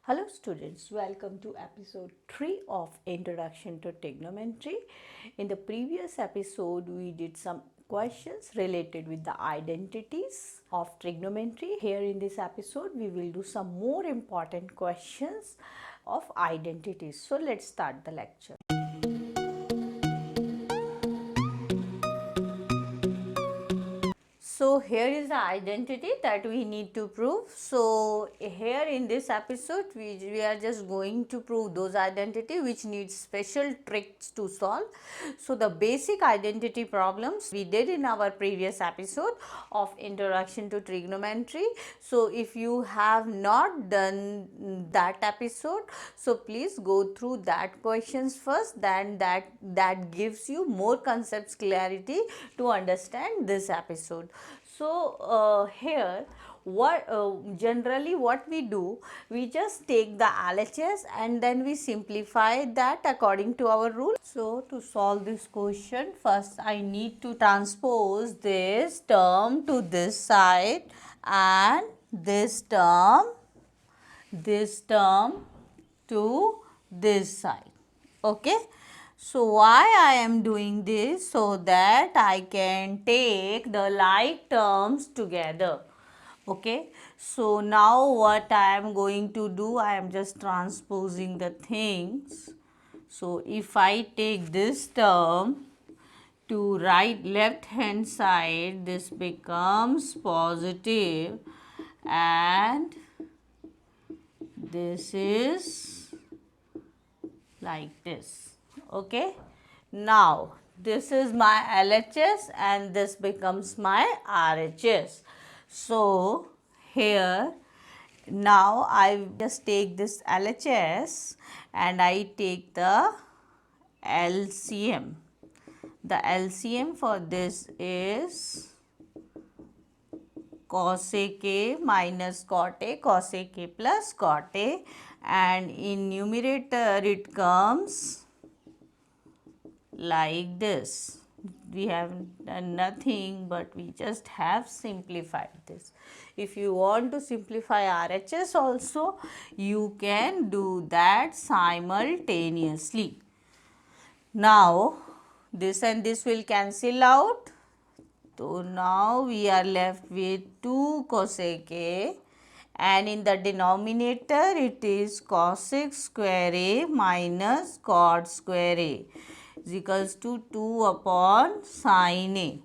Hello students, welcome to episode 3 of Introduction to Trigonometry. In the previous episode, we did some questions related with the identities of trigonometry. Here in this episode, we will do some more important questions of identities. So let's start the lecture. So here is the identity that we need to prove. So here in this episode we are just going to prove those identity which needs special tricks to solve. So the basic identity problems we did in our previous episode of Introduction to Trigonometry. So if you have not done that episode, so please go through that questions first, then that gives you more concepts clarity to understand this episode. So here what generally what we do, we just take the LHS and then we simplify that according to our rule. So to solve this question, first I need to transpose this term to this side and this term to this side. Okay. So why I am doing this? So that I can take the like terms together. Okay. So now what I am going to do, I am just transposing the things. So if I take this term to left hand side, this becomes positive and this is like this. Okay. Now this is my LHS and this becomes my RHS. So here now I just take this LHS and I take the LCM. The LCM for this is cos A minus cot A, cos A plus cot A, and in numerator it comes like this. We have done nothing, but we just have simplified this. If you want to simplify RHS also, you can do that simultaneously. Now this and this will cancel out. So now we are left with 2 cosec A, and in the denominator it is cosec square A minus cot square A is equals to 2 upon sin A.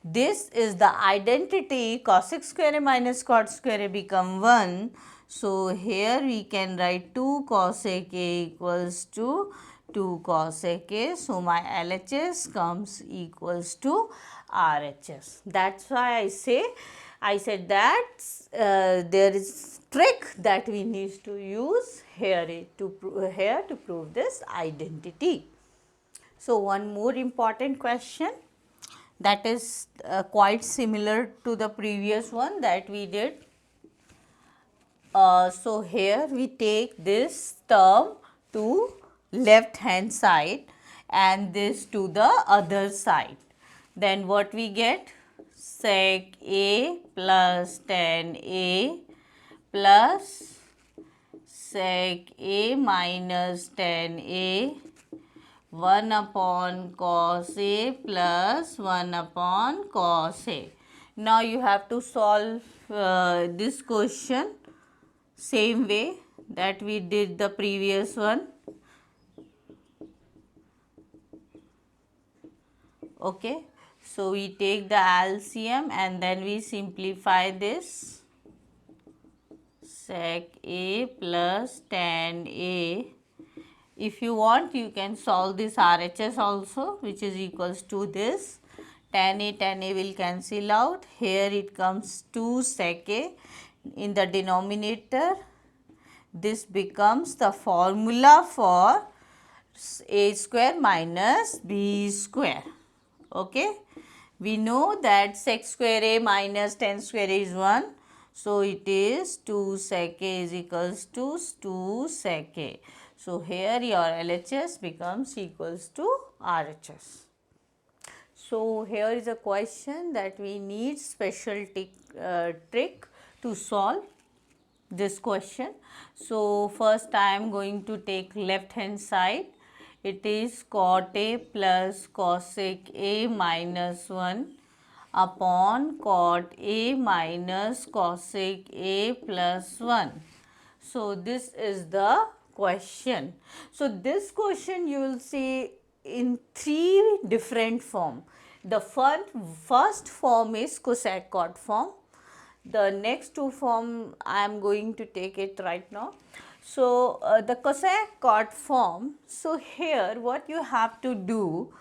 This is the identity. Cosec square A minus cot square A become 1. So here we can write 2 cosec A equals to 2 cosec A. So my LHS comes equals to RHS. That's why I said that there is trick that we need to use here to prove this identity. So one more important question that is quite similar to the previous one that we did. So here we take this term to left hand side and this to the other side. Then what we get? Sec A plus tan A plus sec A minus tan A 1 upon cos A plus 1 upon cos A. Now you have to solve this question same way that we did the previous one. Okay. So we take the LCM and then we simplify this. Sec A plus tan A. If you want, you can solve this RHS also, which is equals to this. Tan A will cancel out. Here it comes 2 sec A. In the denominator, this becomes the formula for A square minus B square. Okay. We know that sec square A minus tan square A is 1. So it is 2 sec A is equals to 2 sec A. So here your LHS becomes equals to RHS. So here is a question that we need special trick to solve. this question. So first I am going to take left hand side. It is cot A plus cosec A minus 1 upon cot A minus cosec A plus 1. So this is the question. So this question you will see in three different form. The first form is cosec cot form. The next two form I am going to take it right now. So the cosec cot form. So here what you have to do,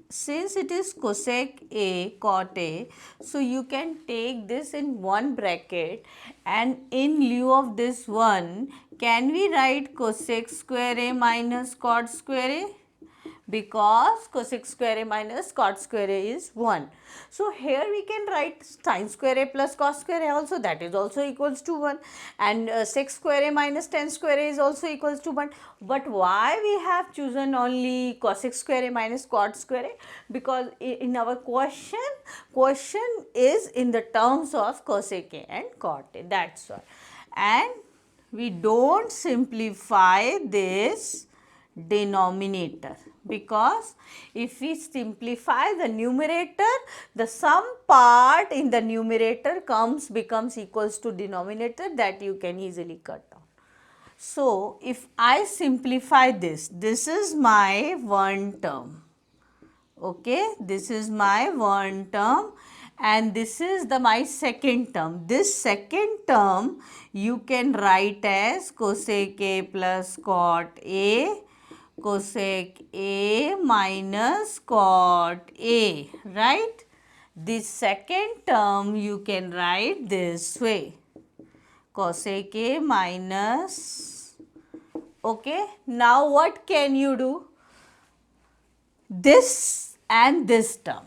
since it is cosec A cot A, so you can take this in one bracket, and in lieu of this one, can we write cosec square A minus cot square A? Because cosec square A minus cot square A is 1. So here we can write sin square A plus cos square A also, that is also equals to 1, and sec square A minus tan square A is also equals to 1. But why we have chosen only cosec square A minus cot square A? Because in our question is in the terms of cosec A and cot A, that's all. And we don't simplify this denominator, because if we simplify the numerator, the sum part in the numerator becomes equals to denominator, that you can easily cut down. So if I simplify this is my one term, okay, this is my one term, and this is my second term. This second term you can write as cosec A plus cot A, cosec A minus cot A, right? This second term you can write this way, cosec A minus, okay. Now what can you do? This and this term.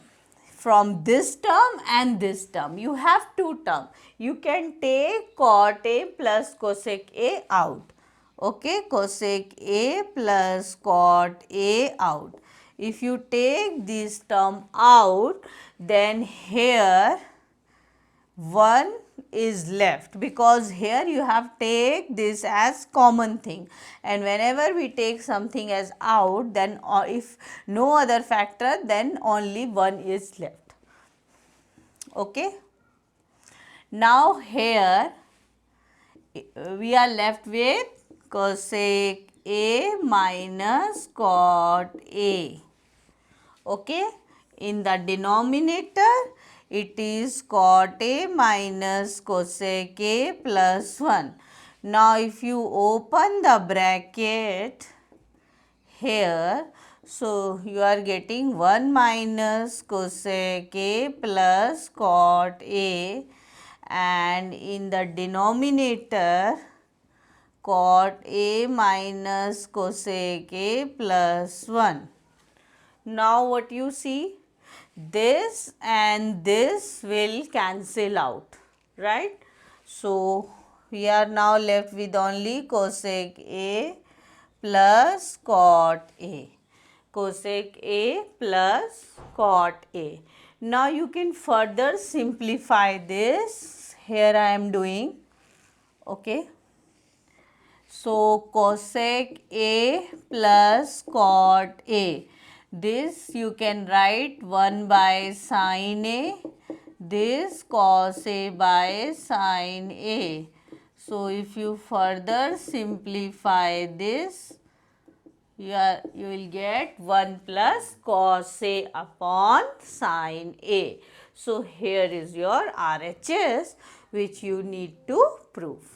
From this term and this term, you have two terms. You can take cot A plus cosec A out. Okay, cosec A plus cot A out. If you take this term out, then here 1 is left, because here you have take this as common thing, and whenever we take something as out, then if no other factor, then only 1 is left. Okay. Now here we are left with cosec A minus cot A. Okay. In the denominator, it is cot A minus cosec A plus 1. Now if you open the bracket here, so you are getting 1 minus cosec A plus cot A, and in the denominator cot A minus cosec A plus 1. Now what you see? This and this will cancel out, right? So we are now left with only cosec A plus cot A, cosec A plus cot A. Now you can further simplify this. Here I am doing, okay. So cosec A plus cot A. This you can write 1 by sin A, this cos A by sin A. So if you further simplify this, you will get 1 plus cos A upon sin A. So here is your RHS which you need to prove.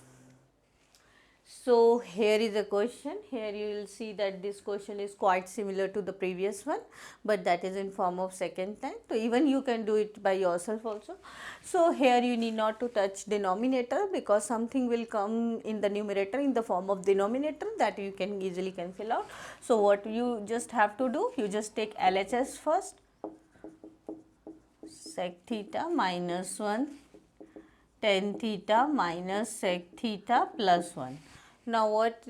So here is a question. Here you will see that this question is quite similar to the previous one, but that is in form of second time. So even you can do it by yourself also. So here you need not to touch denominator, because something will come in the numerator in the form of denominator, that you can easily cancel out. So what you just have to do, you just take LHS first, sec theta minus 1, tan theta minus sec theta plus 1. Now what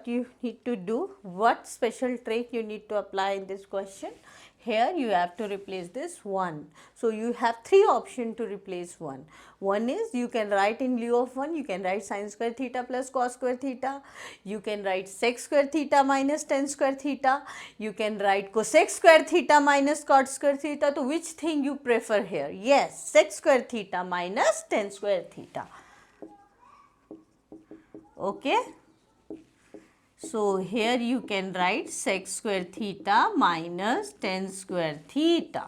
you need to do, what special trick you need to apply in this question? Here you have to replace this 1. So you have 3 options to replace 1. One is you can write in lieu of 1, you can write sin square theta plus cos square theta. You can write sec square theta minus tan square theta. You can write cosec square theta minus cot square theta. So which thing you prefer here? Yes, sec square theta minus tan square theta. Okay. So here you can write sec square theta minus tan square theta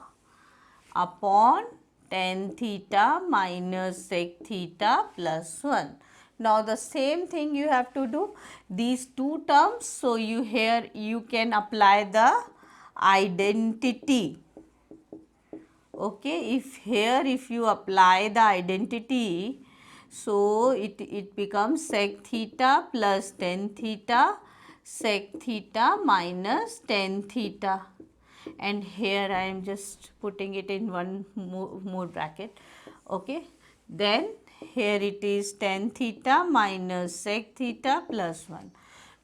upon tan theta minus sec theta plus 1. Now the same thing you have to do these two terms. So you here you can apply the identity. Okay, if you apply the identity, so it becomes sec theta plus tan theta sec theta minus tan theta, and here I am just putting it in one more bracket. Okay, then here it is tan theta minus sec theta plus 1.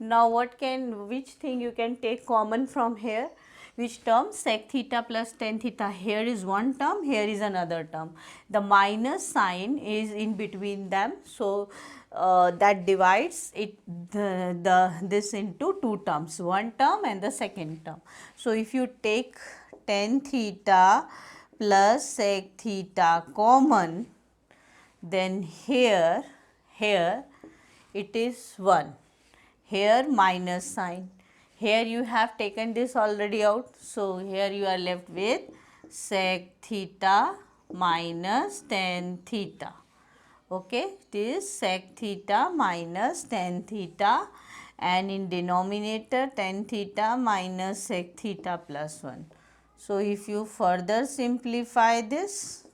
Now which thing you can take common from here? Which term? Sec theta plus tan theta. Here is one term, here is another term. The minus sign is in between them, so that divides it this into two terms, one term and the second term. So if you take tan theta plus sec theta common, then here it is 1. Here minus sign. Here you have taken this already out. So here you are left with sec theta minus tan theta. Okay, this sec theta minus tan theta, and in denominator tan theta minus sec theta plus 1. So if you further simplify this,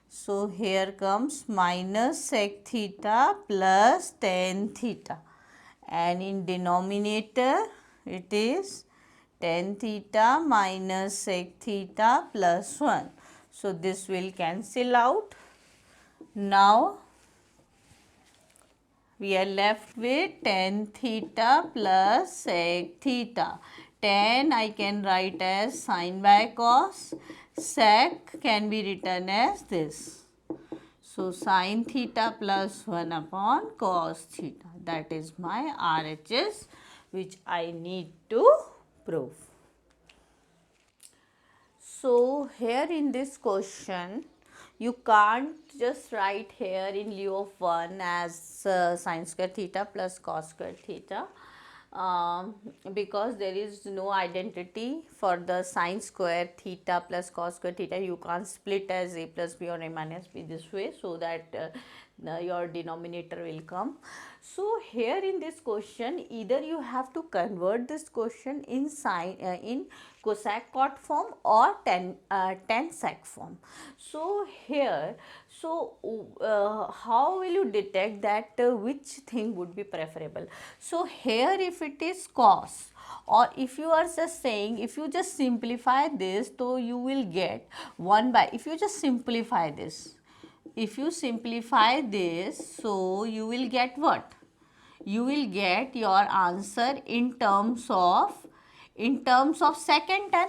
so here comes minus sec theta plus tan theta, and in denominator it is tan theta minus sec theta plus 1. So this will cancel out. Now we are left with tan theta plus sec theta. Tan I can write as sin by cos, sec can be written as this. So sin theta plus 1 upon cos theta, that is my RHS which I need to prove. So here in this question, you can't just write here in lieu of 1 as sin square theta plus cos square theta, because there is no identity for the sin square theta plus cos square theta. You can't split as a plus b or a minus b this way, so that your denominator will come. So here in this question, either you have to convert this question in in cosec cot form or tan sec form. So here, how will you detect that which thing would be preferable? So here if it is cos, or if you are just saying, if you just simplify this, so you will get 1 by, if you just simplify this, if you simplify this, so you will get what? You will get your answer in terms of second tan.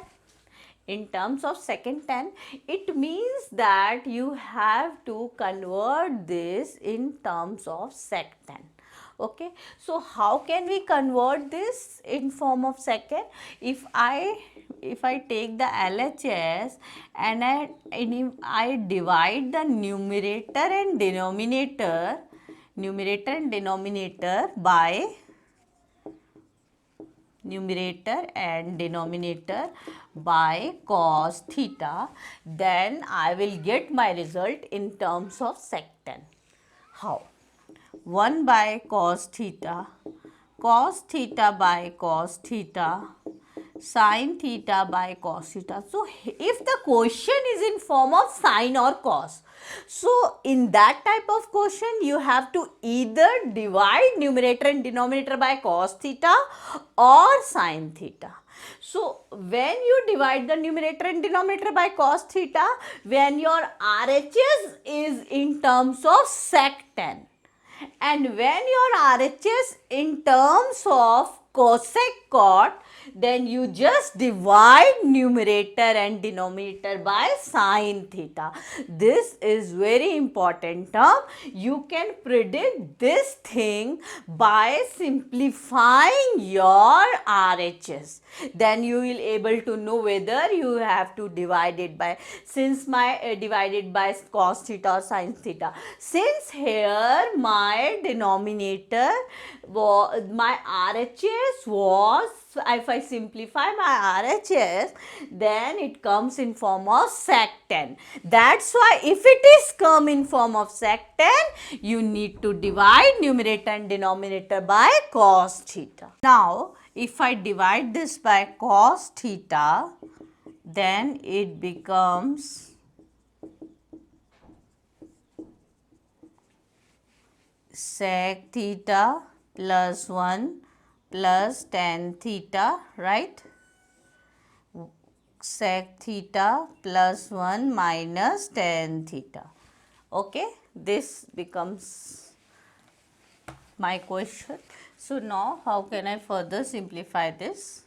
In terms of second tan, it means that you have to convert this in terms of sec tan. Okay, so how can we convert this in form of second? If I take the LHS and I divide the numerator and denominator by cos theta, then I will get my result in terms of sec tan. How? 1 by cos theta by cos theta, sin theta by cos theta. So if the question is in form of sin or cos, so in that type of question you have to either divide numerator and denominator by cos theta or sin theta. So when you divide the numerator and denominator by cos theta, when your RHS is in terms of sec tan, and when your RHS in terms of cosec cot, then you just divide numerator and denominator by sin theta. This is very important term. You can predict this thing by simplifying your RHS. Then you will able to know whether you have to divide it by, since my divided by cos theta or sin theta. Since here my denominator was, my RHS was, if I simplify my RHS, then it comes in form of sec 10. That's why if it is come in form of sec 10, you need to divide numerator and denominator by cos theta. Now, if I divide this by cos theta, then it becomes sec theta plus 1 plus tan theta, right? Sec theta plus 1 minus tan theta. Okay, this becomes my question. So now how can I further simplify this?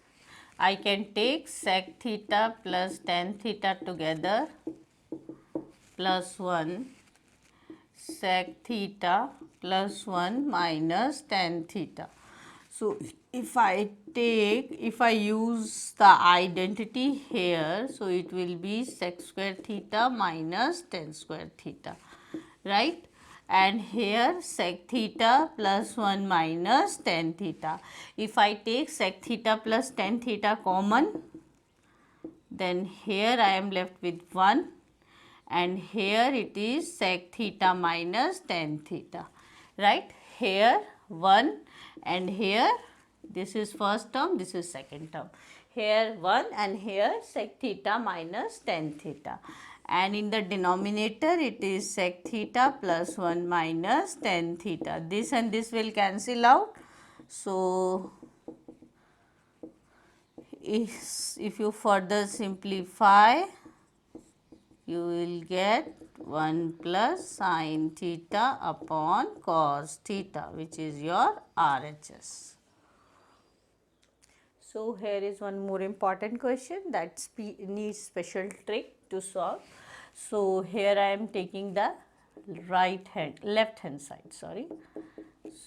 I can take sec theta plus tan theta together plus 1 sec theta plus 1 minus tan theta. So if I use the identity here, so it will be sec square theta minus tan square theta, right? And here sec theta plus 1 minus tan theta. If I take sec theta plus tan theta common, then here I am left with 1, and here it is sec theta minus tan theta, right? Here 1, and here this is first term, this is second term. Here 1 and here sec theta minus tan theta. And in the denominator it is sec theta plus 1 minus tan theta. This and this will cancel out. So, if you further simplify, you will get 1 plus sin theta upon cos theta, which is your RHS. So, here is one more important question that needs special trick to solve. So, here I am taking the left hand side, sorry.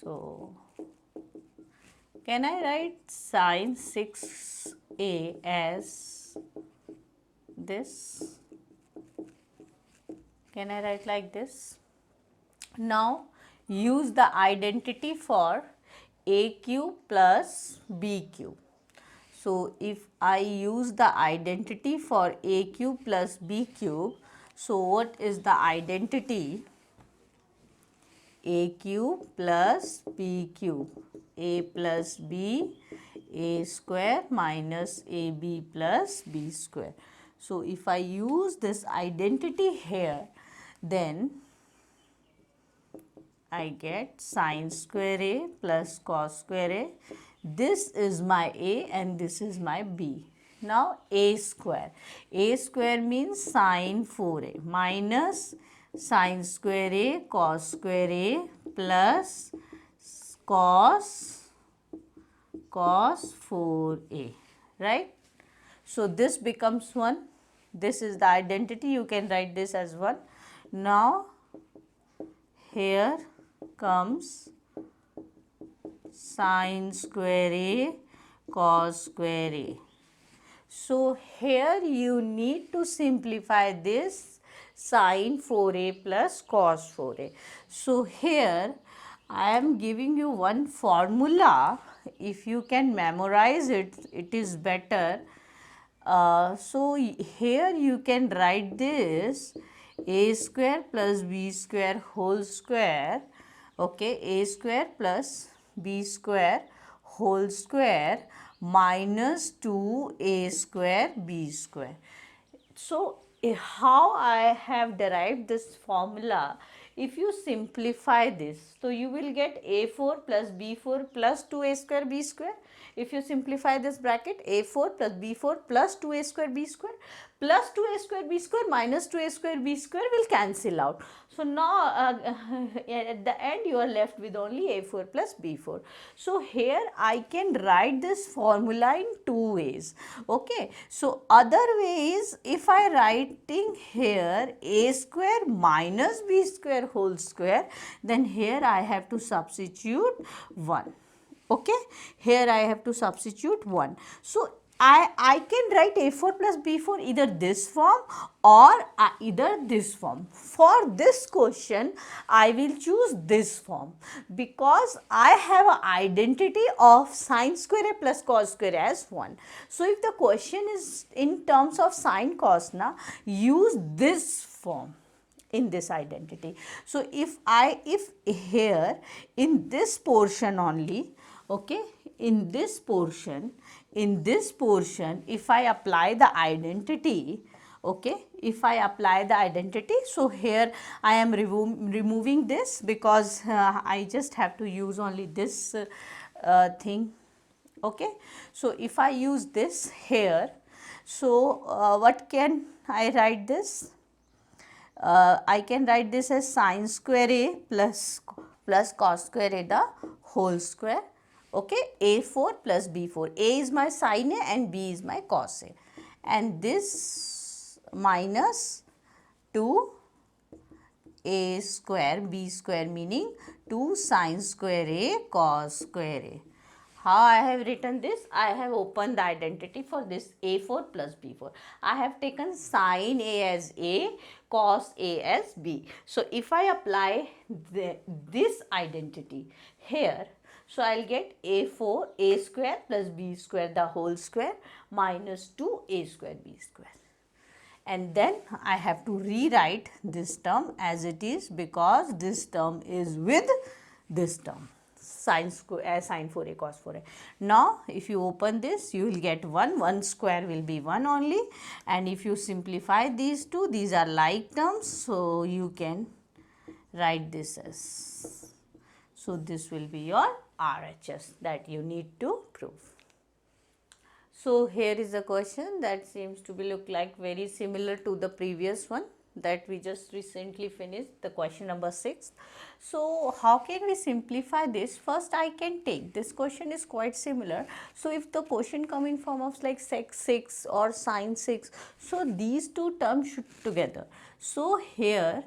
So, can I write sin 6a as this? Can I write like this? Now, use the identity for a cube plus b cube. So, if I use the identity for a cube plus b cube, so what is the identity? A cube plus b cube, a plus b, a square minus ab plus b square. So, if I use this identity here, then I get sin square a plus cos square a. This is my a and this is my b. Now, a square means sin 4a minus sin square a cos square a plus cos 4a, right? So, this becomes 1. This is the identity, you can write this as 1. Now, here comes sin square a cos square a. So, here you need to simplify this sin 4a plus cos 4a. So, here I am giving you one formula. If you can memorize it, it is better. So, here you can write this a square plus b square whole square, okay, a square plus b square whole square minus 2a square b square. So, how I have derived this formula? If you simplify this, so you will get a4 plus b4 plus 2a square b square. If you simplify this bracket, a4 plus b4 plus 2a square b square plus 2a square b square minus 2a square b square will cancel out. So now at the end you are left with only a4 plus b4. So here I can write this formula in two ways. Okay, so other way is if I writing here a square minus b square whole square, then here I have to substitute 1. Okay, here I have to substitute 1. So I can write a4 plus b4 either this form or either this form. For this question I will choose this form because I have an identity of sine square a plus cos square as 1. So if the question is in terms of sine cos, na, use this form in this identity. So if here in this portion only, okay, in this portion if I apply the identity, okay, if I apply the identity, so here I am removing this because I just have to use only this thing, okay. So if I use this here, so what can I write this? I can write this as sine square a plus cos square a the whole square, okay, a4 plus b4. A is my sine a and b is my cos a, and this minus 2 a square b square, meaning 2 sine square a cos square a. How I have written this? I have opened the identity for this a4 plus b4. I have taken sine a as a, cos a as b. So if I apply this identity here, so I will get a4 a square plus b square the whole square minus 2 a square b square. And then I have to rewrite this term as it is because this term is with this term, sine 4a cos 4a. Now if you open this, you will get 1 square will be 1 only, and if you simplify these two, these are like terms, so you can write this as, so this will be your RHS that you need to prove. So here is a question that seems to be look like very similar to the previous one that we just recently finished, the question number 6. So how can we simplify this? First I can take, this question is quite similar. So if the question come in form of like sec 6 or sine 6, so these two terms should together. So here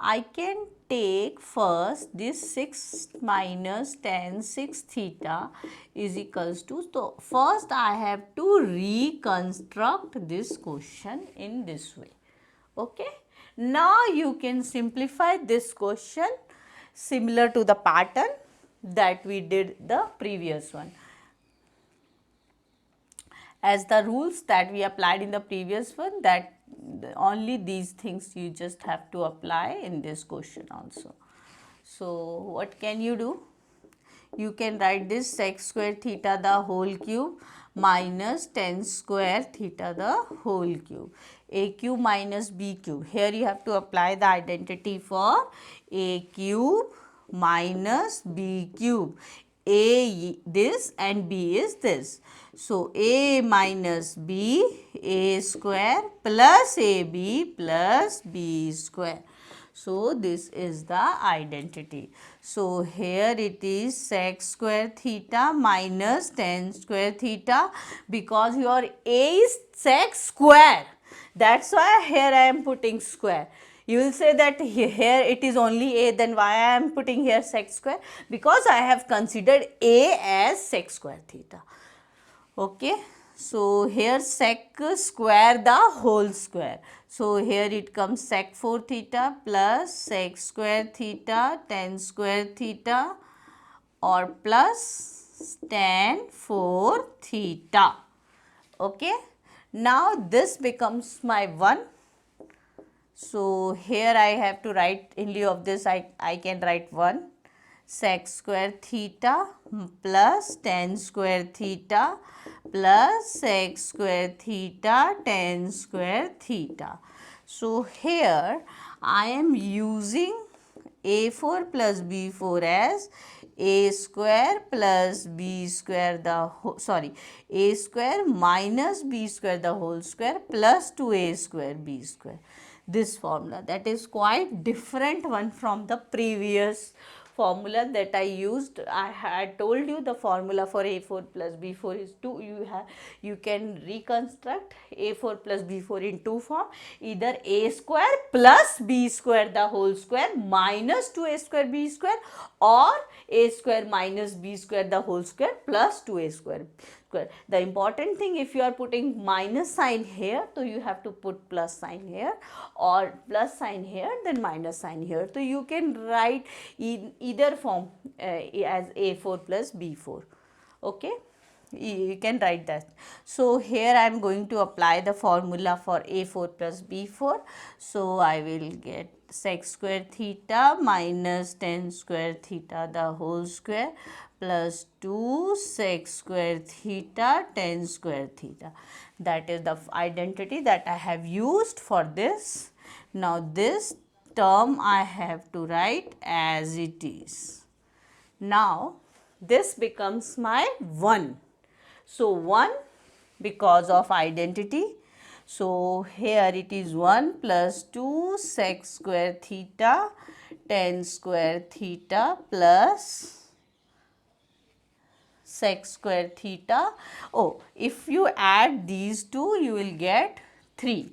I can take first this 6 minus tan 6 theta is equals to, so first I have to reconstruct this question in this way, okay. Now you can simplify this question similar to the pattern that we did the previous one. As the rules that we applied in the previous one, that only these things you just have to apply in this question also. So what can you do? You can write this sec square theta the whole cube minus tan square theta the whole cube, a cube minus b cube. Here you have to apply the identity for a cube minus b cube. A this and b is this. So a minus b, a square plus ab plus b square. So this is the identity. So here it is sec square theta minus tan square theta, because your a is sec square. That's why here I am putting square. You will say that here it is only a, then why I am putting here sec square? Because I have considered a as sec square theta. Okay. So here sec square the whole square. So here it comes sec 4 theta plus sec square theta tan square theta or plus tan 4 theta. Okay. Now this becomes my 1. So here I have to write, in lieu of this I can write 1 sec square theta plus tan square theta plus sec square theta tan square theta. So here I am using a4 plus b4 as a square plus b square the a square minus b square the whole square plus 2a square b square. This formula, that is quite different one from the previous formula that I used. I had told you the formula for a4 plus b4 is 2. You can reconstruct a4 plus b4 in two form, either a square plus b square the whole square minus 2a square b square, or a square minus b square the whole square plus 2a square square. The important thing, if you are putting minus sign here, so you have to put plus sign here, or plus sign here, then minus sign here. So you can write in either form as a4 plus b4. Okay, you can write that. So here I am going to apply the formula for a4 plus b4. So I will get sec square theta minus tan square theta the whole square plus 2 sec square theta tan square theta. That is the identity that I have used for this. Now this term I have to write as it is. Now this becomes my 1. So 1 because of identity. So here it is 1 plus 2 sec square theta tan square theta plus sec square theta. Oh, if you add these two, you will get 3.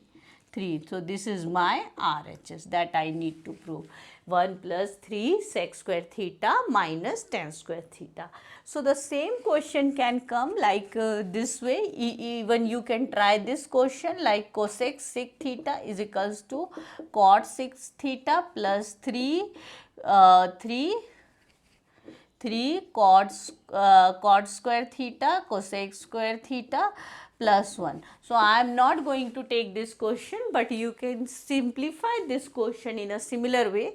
So this is my RHS that I need to prove. 1 plus 3 sec square theta minus tan square theta. So the same question can come like this way. Even you can try this question like cosec 6 theta is equals to cot 6 theta plus 3 cot square theta cosec square theta plus 1. So I am not going to take this question, but you can simplify this question in a similar way.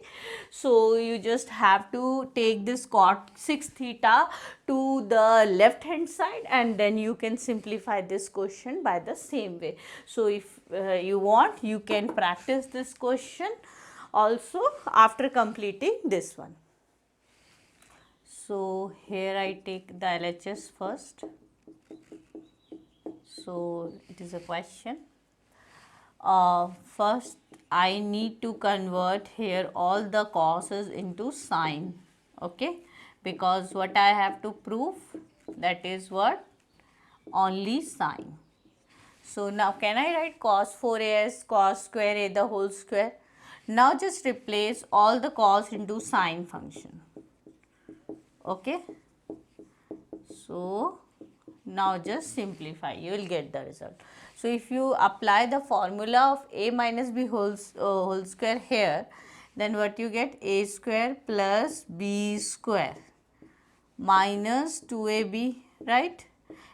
So you just have to take this cot 6 theta to the left hand side, and then you can simplify this question by the same way. So if you want, you can practice this question also after completing this one. So here I take the LHS first. So it is a question. First I need to convert here all the causes into sine. Okay, because what I have to prove, that is what, only sine. So now can I write cos 4a as cos square a the whole square? Now just replace all the cos into sine function. Okay, so now just simplify, you will get the result. So if you apply the formula of a minus b whole square here, then what you get, a square plus b square minus 2ab, right?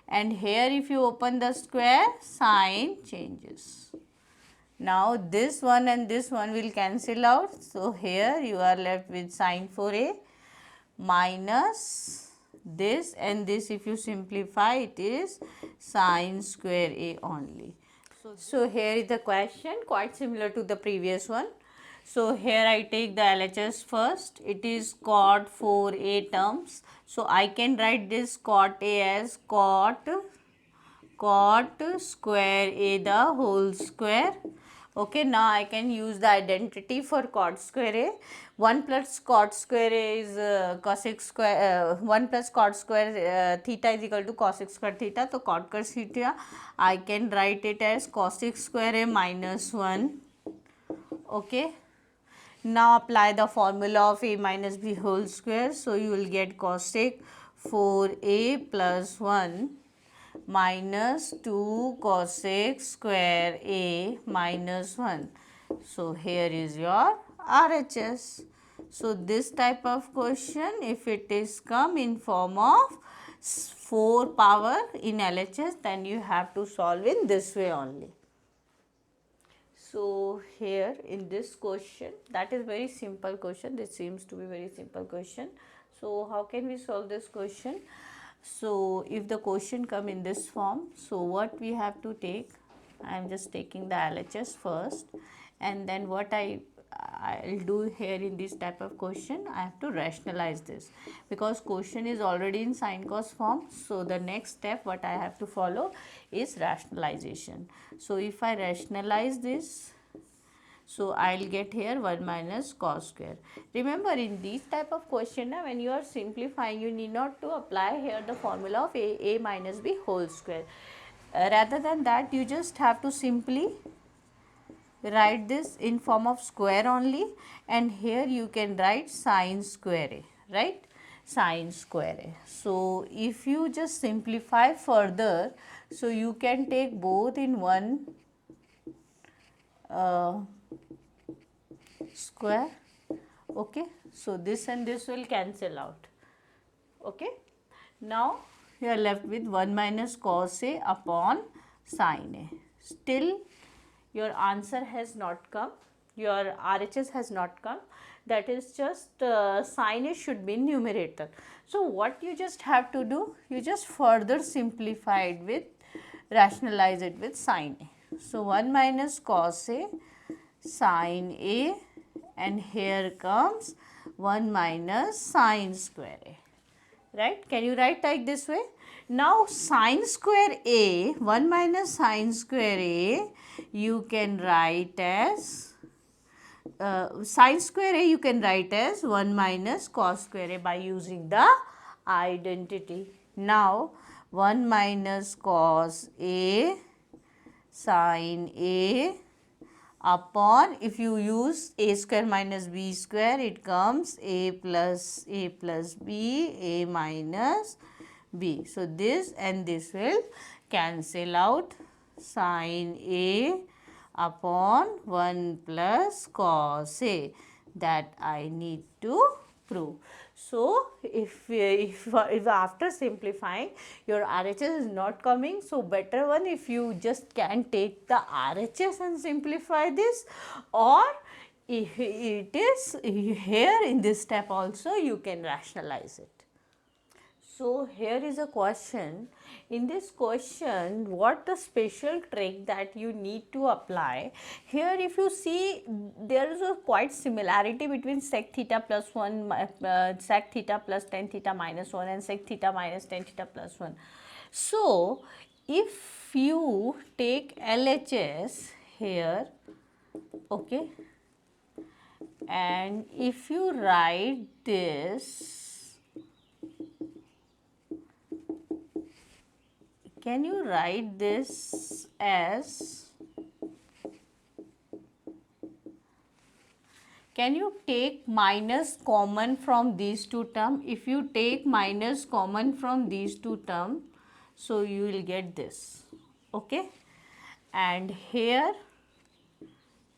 And here if you open the square, sign changes. Now this one and this one will cancel out. So here you are left with sine 4a minus this, and this if you simplify, it is sine square a only. So here is the question, quite similar to the previous one. So here I take the LHS first. It is cot 4a terms. So I can write this cot a as cot square a the whole square. Okay, now I can use the identity for cot square a. 1 plus cot square a is cosec square, 1 plus cot square theta is equal to cosec square theta. So cot square theta I can write it as cosec square a minus 1. Okay, now apply the formula of a minus b whole square. So you will get cosec 4a plus 1 minus 2 cosec square a minus 1. So here is your RHS. So this type of question, if it is come in form of 4 power in LHS, then you have to solve in this way only. So here in this question, that is very simple question. This seems to be very simple question. So how can we solve this question? So if the question come in this form, so what we have to take, I am just taking the LHS first, and then what I I'll do here in this type of question, I have to rationalize this because question is already in sin cos form. So the next step what I have to follow is rationalization. So if I rationalize this, so I'll get here 1 minus cos square. Remember in these type of question, when you are simplifying, you need not to apply here the formula of a minus b whole square. Rather than that, you just have to simply write this in form of square only, and here you can write sine square a, right, sine square a. So if you just simplify further, so you can take both in one square, okay. So this and this will cancel out, okay. Now you are left with 1 minus cos a upon sine a. Still your answer has not come, your RHS has not come, that is just sine a should be numerator. So what you just have to do, you just further simplify it with, rationalize it with sine a. So 1 minus cos a sine a, and here comes 1 minus sine square a, right. Can you write like this way? Now sine square a, 1 minus sine square a, you can write as sine square a you can write as 1 minus cos square a by using the identity. Now 1 minus cos a sine a upon, if you use a square minus b square, it comes a plus b, a minus b. So this and this will cancel out, sine a upon 1 plus cos a, that I need to prove. So if after simplifying your RHS is not coming, so better one if you just can take the RHS and simplify this, or if it is here in this step also you can rationalize it. So here is a question. In this question, what the special trick that you need to apply? Here if you see, there is a quite similarity between sec theta plus 1, sec theta plus tan theta minus 1 and sec theta minus tan theta plus 1. So if you take LHS here, okay, and if you write this, can you write this as, can you take minus common from these two terms? If you take minus common from these two terms, so you will get this, okay. And here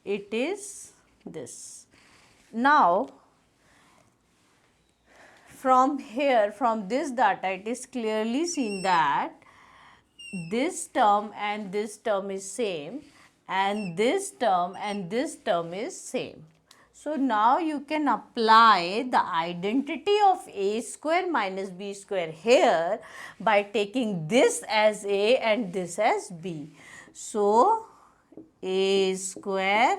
it is this. Now from here, from this data, it is clearly seen that this term and this term is same, and this term and this term is same. So now you can apply the identity of a square minus b square here by taking this as a and this as b. So a square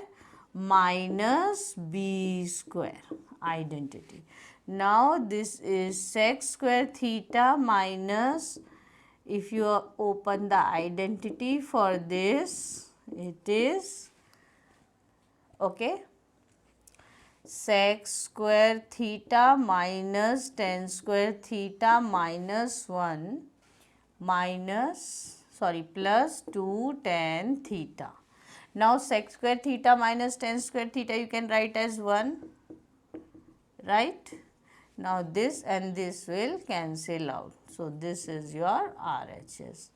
minus b square identity. Now this is sec square theta minus, if you open the identity for this, it is, okay, sec square theta minus tan square theta minus 1 minus, plus 2 tan theta. Now sec square theta minus tan square theta you can write as 1, right. Now this and this will cancel out. So this is your RHS.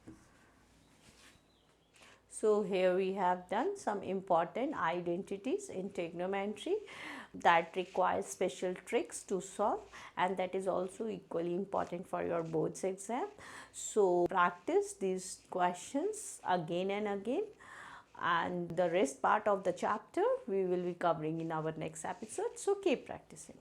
So here we have done some important identities in trigonometry that require special tricks to solve, and that is also equally important for your boards exam. So practice these questions again and again, and the rest part of the chapter we will be covering in our next episode. So keep practicing.